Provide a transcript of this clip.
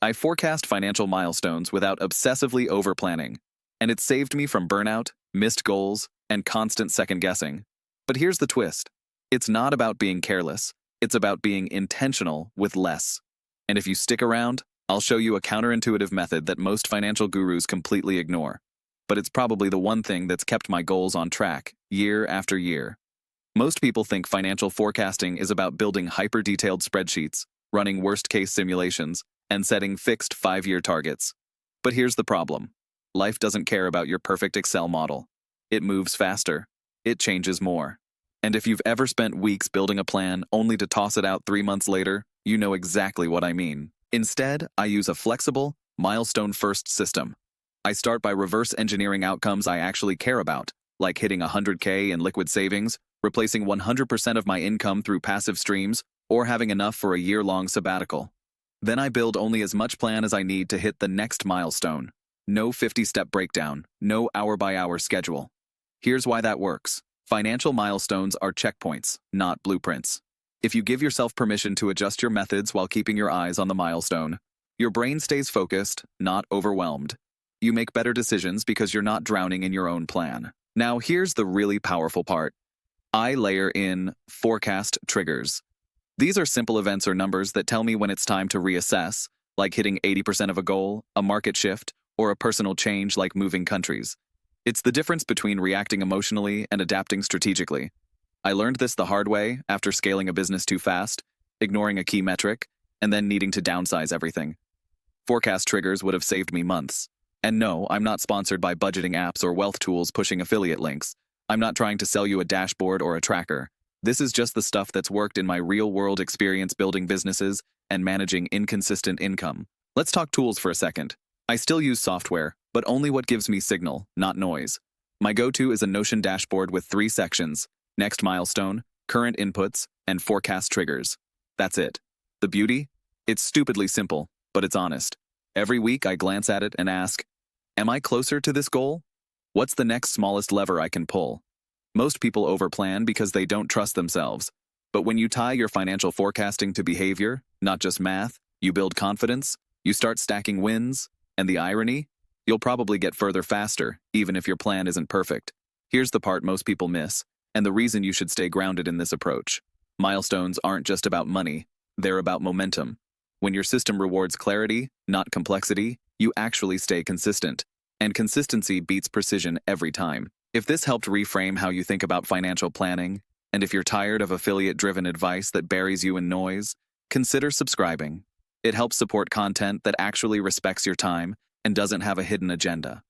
I forecast financial milestones without obsessively overplanning, and it saved me from burnout, missed goals, and constant second-guessing. But here's the twist. It's not about being careless. It's about being intentional with less. And if you stick around, I'll show you a counterintuitive method that most financial gurus completely ignore. But it's probably the one thing that's kept my goals on track, year after year. Most people think financial forecasting is about building hyper-detailed spreadsheets, running worst-case simulations, and setting fixed 5-year targets. But here's the problem. Life doesn't care about your perfect Excel model. It moves faster. It changes more. And if you've ever spent weeks building a plan only to toss it out 3 months later, you know exactly what I mean. Instead, I use a flexible, milestone-first system. I start by reverse engineering outcomes I actually care about, like hitting 100K in liquid savings, replacing 100% of my income through passive streams, or having enough for a year-long sabbatical. Then I build only as much plan as I need to hit the next milestone. No 50-step breakdown, no hour-by-hour schedule. Here's why that works. Financial milestones are checkpoints, not blueprints. If you give yourself permission to adjust your methods while keeping your eyes on the milestone, your brain stays focused, not overwhelmed. You make better decisions because you're not drowning in your own plan. Now here's the really powerful part. I layer in forecast triggers. These are simple events or numbers that tell me when it's time to reassess, like hitting 80% of a goal, a market shift, or a personal change like moving countries. It's the difference between reacting emotionally and adapting strategically. I learned this the hard way after scaling a business too fast, ignoring a key metric, and then needing to downsize everything. Forecast triggers would have saved me months. And no, I'm not sponsored by budgeting apps or wealth tools pushing affiliate links. I'm not trying to sell you a dashboard or a tracker. This is just the stuff that's worked in my real-world experience building businesses and managing inconsistent income. Let's talk tools for a second. I still use software, but only what gives me signal, not noise. My go-to is a Notion dashboard with 3 sections: next milestone, current inputs, and forecast triggers. That's it. The beauty? It's stupidly simple, but it's honest. Every week I glance at it and ask, am I closer to this goal? What's the next smallest lever I can pull? Most people overplan because they don't trust themselves. But when you tie your financial forecasting to behavior, not just math, you build confidence, you start stacking wins, and the irony? You'll probably get further faster, even if your plan isn't perfect. Here's the part most people miss, and the reason you should stay grounded in this approach. Milestones aren't just about money, they're about momentum. When your system rewards clarity, not complexity, you actually stay consistent. And consistency beats precision every time. If this helped reframe how you think about financial planning, and if you're tired of affiliate-driven advice that buries you in noise, consider subscribing. It helps support content that actually respects your time and doesn't have a hidden agenda.